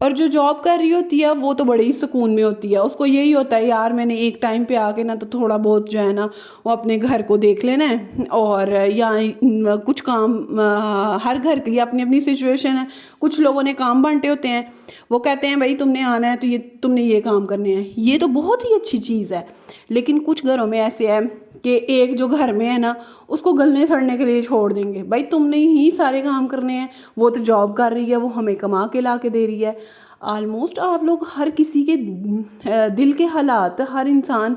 اور جو جاب کر رہی ہوتی ہے وہ تو بڑے ہی سکون میں ہوتی ہے، اس کو یہی ہوتا ہے یار میں نے ایک ٹائم پہ آ کے نا تو تھوڑا بہت جو ہے نا وہ اپنے گھر کو دیکھ لینا ہے، اور یا کچھ کام، ہر گھر کی اپنی اپنی سچویشن ہے، کچھ لوگوں نے کام بانٹے ہوتے ہیں، وہ کہتے ہیں بھائی تم نے آنا ہے تو یہ تم نے یہ کام کرنے ہیں، یہ تو بہت ہی اچھی چیز ہے۔ لیکن کچھ گھروں میں ایسے ہے کہ ایک جو گھر میں ہے نا اس کو گلنے سڑنے کے لیے چھوڑ دیں گے، بھائی تم نے ہی سارے کام کرنے ہیں، وہ تو جاب کر رہی ہے، وہ ہمیں کما کے لا کے دے رہی ہے۔ آلموسٹ آپ لوگ ہر کسی کے دل کے حالات، ہر انسان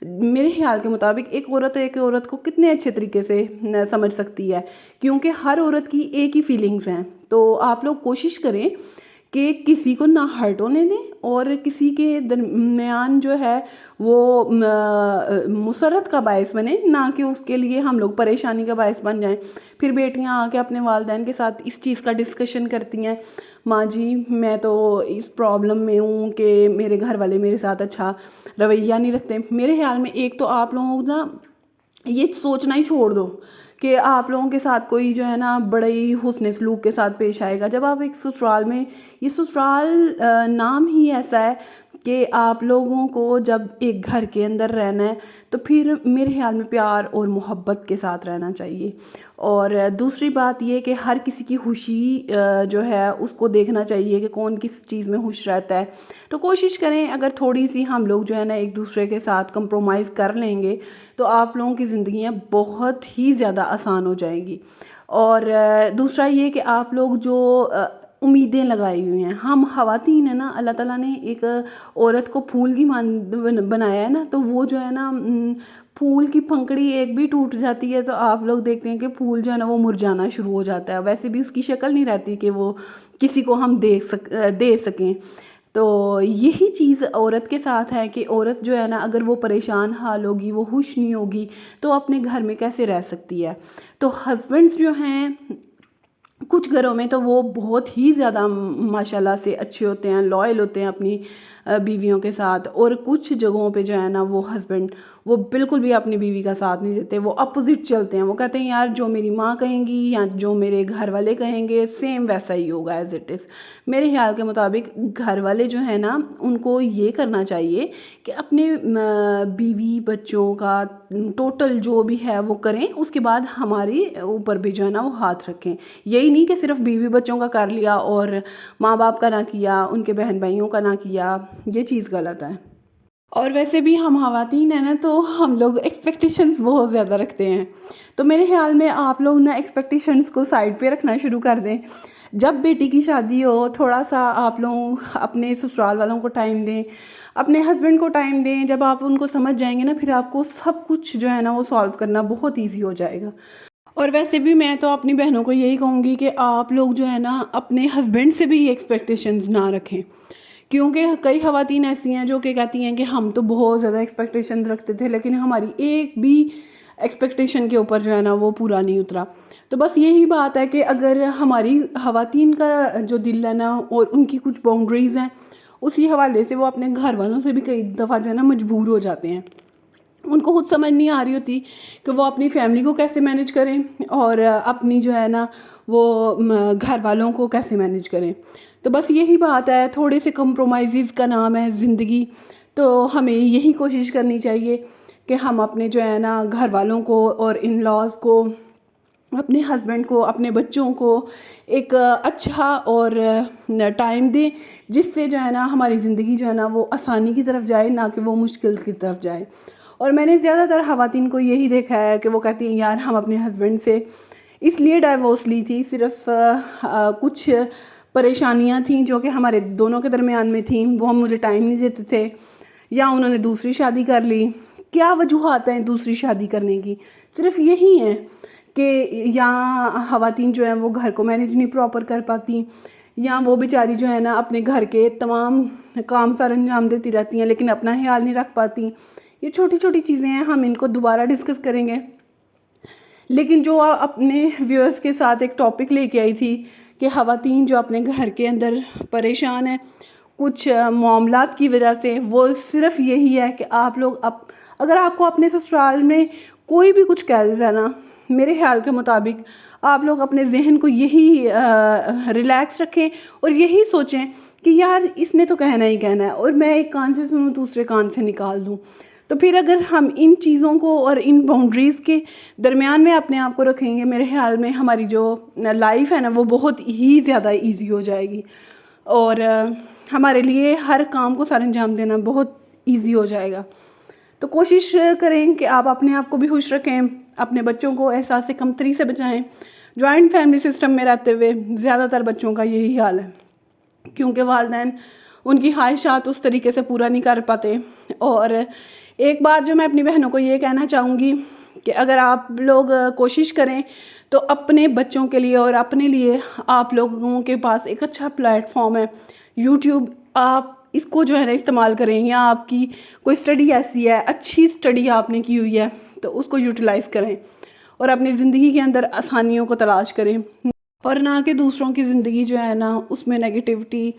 میرے خیال کے مطابق ایک عورت کو کتنے اچھے طریقے سے سمجھ سکتی ہے، کیونکہ ہر عورت کی ایک ہی فیلنگز ہیں۔ تو آپ لوگ کوشش کریں کہ کسی کو نہ ہرٹ ہونے دیں، اور کسی کے درمیان جو ہے وہ مسرت کا باعث بنے، نہ کہ اس کے لیے ہم لوگ پریشانی کا باعث بن جائیں۔ پھر بیٹیاں آ کے اپنے والدین کے ساتھ اس چیز کا ڈسکشن کرتی ہیں، ماں جی میں تو اس پرابلم میں ہوں کہ میرے گھر والے میرے ساتھ اچھا رویہ نہیں رکھتے۔ میرے خیال میں ایک تو آپ لوگوں کو نا یہ سوچنا ہی چھوڑ دو کہ آپ لوگوں کے ساتھ کوئی جو ہے نا بڑے ہی حسن سلوک کے ساتھ پیش آئے گا۔ جب آپ ایک سسرال میں، یہ سسرال نام ہی ایسا ہے کہ آپ لوگوں کو جب ایک گھر کے اندر رہنا ہے تو پھر میرے خیال میں پیار اور محبت کے ساتھ رہنا چاہیے۔ اور دوسری بات یہ کہ ہر کسی کی خوشی جو ہے اس کو دیکھنا چاہیے کہ کون کس چیز میں خوش رہتا ہے۔ تو کوشش کریں اگر تھوڑی سی ہم لوگ جو ہے نا ایک دوسرے کے ساتھ کمپرومائز کر لیں گے تو آپ لوگوں کی زندگیاں بہت ہی زیادہ آسان ہو جائیں گی۔ اور دوسرا یہ کہ آپ لوگ جو امیدیں لگائی ہوئی ہیں، ہم خواتین ہیں نا، اللہ تعالیٰ نے ایک عورت کو پھول کی بنایا ہے نا، تو وہ جو ہے نا پھول کی پھنکڑی ایک بھی ٹوٹ جاتی ہے تو آپ لوگ دیکھتے ہیں کہ پھول جو ہے نا وہ مرجھانا شروع ہو جاتا ہے، ویسے بھی اس کی شکل نہیں رہتی کہ وہ کسی کو ہم دے سکیں۔ تو یہی چیز عورت کے ساتھ ہے کہ عورت جو ہے نا اگر وہ پریشان حال ہوگی، وہ خوش نہیں ہوگی تو اپنے گھر میں کیسے رہ سکتی ہے۔ تو ہسبینڈز جو ہیں کچھ گھروں میں تو وہ بہت ہی زیادہ ماشاءاللہ سے اچھے ہوتے ہیں، لائل ہوتے ہیں اپنی بیویوں کے ساتھ، اور کچھ جگہوں پہ جو ہے نا وہ ہسبینڈ وہ بالکل بھی اپنی بیوی کا ساتھ نہیں دیتے، وہ اپوزٹ چلتے ہیں، وہ کہتے ہیں یار جو میری ماں کہیں گی یا جو میرے گھر والے کہیں گے سیم ویسا ہی ہوگا ایز اٹ از۔ میرے خیال کے مطابق گھر والے جو ہیں نا ان کو یہ کرنا چاہیے کہ اپنے بیوی بچوں کا ٹوٹل جو بھی ہے وہ کریں، اس کے بعد ہماری اوپر بھی جو ہے نا وہ ہاتھ رکھیں۔ یہی نہیں کہ صرف بیوی بچوں کا کر لیا اور ماں باپ کا نہ کیا، ان کے بہن بھائیوں کا نہ کیا، یہ چیز غلط ہے۔ اور ویسے بھی ہم خواتین ہیں نا تو ہم لوگ ایکسپیکٹیشنز بہت زیادہ رکھتے ہیں، تو میرے خیال میں آپ لوگ نا ایکسپیکٹیشنز کو سائڈ پہ رکھنا شروع کر دیں۔ جب بیٹی کی شادی ہو تھوڑا سا آپ لوگ اپنے سسرال والوں کو ٹائم دیں، اپنے ہسبینڈ کو ٹائم دیں، جب آپ ان کو سمجھ جائیں گے نا پھر آپ کو سب کچھ جو ہے نا وہ سالو کرنا بہت ایزی ہو جائے گا۔ اور ویسے بھی میں تو اپنی بہنوں کو یہی کہوں گی کہ آپ لوگ جو ہے نا اپنے ہسبینڈ سے بھی ایکسپیکٹیشنز نہ رکھیں، کیونکہ کئی خواتین ایسی ہیں جو کہ کہتی ہیں کہ ہم تو بہت زیادہ ایکسپیکٹیشنز رکھتے تھے لیکن ہماری ایک بھی ایکسپیکٹیشن کے اوپر جو ہے نا وہ پورا نہیں اترا۔ تو بس یہی بات ہے کہ اگر ہماری خواتین کا جو دل ہے نا اور ان کی کچھ باؤنڈریز ہیں، اسی حوالے سے وہ اپنے گھر والوں سے بھی کئی دفعہ جو ہے نا مجبور ہو جاتے ہیں، ان کو خود سمجھ نہیں آ رہی ہوتی کہ وہ اپنی فیملی کو کیسے مینیج کریں اور اپنی جو ہے نا وہ گھر والوں کو کیسے مینیج کریں۔ تو بس یہی بات ہے، تھوڑے سے کمپرومائزز کا نام ہے زندگی، تو ہمیں یہی کوشش کرنی چاہیے کہ ہم اپنے جو ہے نا گھر والوں کو اور ان لاز کو، اپنے ہسبینڈ کو، اپنے بچوں کو ایک اچھا اور ٹائم دیں جس سے جو ہے نا ہماری زندگی جو ہے نا وہ آسانی کی طرف جائے، نہ کہ وہ مشکل کی طرف جائے۔ اور میں نے زیادہ تر خواتین کو یہی دیکھا ہے کہ وہ کہتی ہیں یار ہم اپنے ہسبینڈ سے اس لیے ڈائیورس لی تھی، صرف کچھ پریشانیاں تھیں جو کہ ہمارے دونوں کے درمیان میں تھیں، وہ ہم مجھے ٹائم نہیں دیتے تھے، یا انہوں نے دوسری شادی کر لی۔ کیا وجوہات ہیں دوسری شادی کرنے کی؟ صرف یہی ہیں کہ یا خواتین جو ہیں وہ گھر کو مینیج نہیں پراپر کر پاتی، یا وہ بیچاری جو ہے نا اپنے گھر کے تمام کام سر انجام دیتی رہتی ہیں لیکن اپنا خیال نہیں رکھ پاتی۔ یہ چھوٹی چھوٹی چیزیں ہیں، ہم ان کو دوبارہ ڈسکس کریں گے۔ لیکن جو اپنے ویورز کے ساتھ ایک ٹاپک لے کے آئی تھی کہ خواتین جو اپنے گھر کے اندر پریشان ہیں کچھ معاملات کی وجہ سے، وہ صرف یہی ہے کہ آپ لوگ اگر آپ کو اپنے سسرال میں کوئی بھی کچھ کہہ دیتا ہے نا میرے خیال کے مطابق آپ لوگ اپنے ذہن کو یہی ریلیکس رکھیں اور یہی سوچیں کہ یار اس نے تو کہنا ہی کہنا ہے اور میں ایک کان سے سنوں دوسرے کان سے نکال دوں. تو پھر اگر ہم ان چیزوں کو اور ان باؤنڈریز کے درمیان میں اپنے آپ کو رکھیں گے، میرے خیال میں ہماری جو لائف ہے نا وہ بہت ہی زیادہ ایزی ہو جائے گی اور ہمارے لیے ہر کام کو سر انجام دینا بہت ایزی ہو جائے گا. تو کوشش کریں کہ آپ اپنے آپ کو بھی خوش رکھیں، اپنے بچوں کو احساس کمتری سے بچائیں. جوائنٹ فیملی سسٹم میں رہتے ہوئے زیادہ تر بچوں کا یہی حال ہے، کیونکہ والدین ان کی خواہشات اس طریقے سے پورا نہیں کر پاتے. اور ایک بات جو میں اپنی بہنوں کو یہ کہنا چاہوں گی کہ اگر آپ لوگ کوشش کریں تو اپنے بچوں کے لیے اور اپنے لیے آپ لوگوں کے پاس ایک اچھا پلیٹ فارم ہے یوٹیوب. آپ اس کو جو ہے نا استعمال کریں، یا آپ کی کوئی اسٹڈی ایسی ہے، اچھی اسٹڈی آپ نے کی ہوئی ہے تو اس کو یوٹیلائز کریں اور اپنی زندگی کے اندر آسانیوں کو تلاش کریں، اور نہ کہ دوسروں کی زندگی جو ہے نا اس میں نیگیٹیوٹی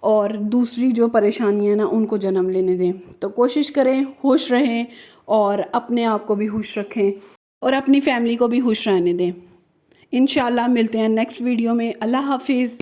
اور دوسری جو پریشانیاں نا ان کو جنم لینے دیں. تو کوشش کریں خوش رہیں اور اپنے آپ کو بھی خوش رکھیں اور اپنی فیملی کو بھی خوش رہنے دیں. انشاءاللہ ملتے ہیں نیکسٹ ویڈیو میں. اللہ حافظ.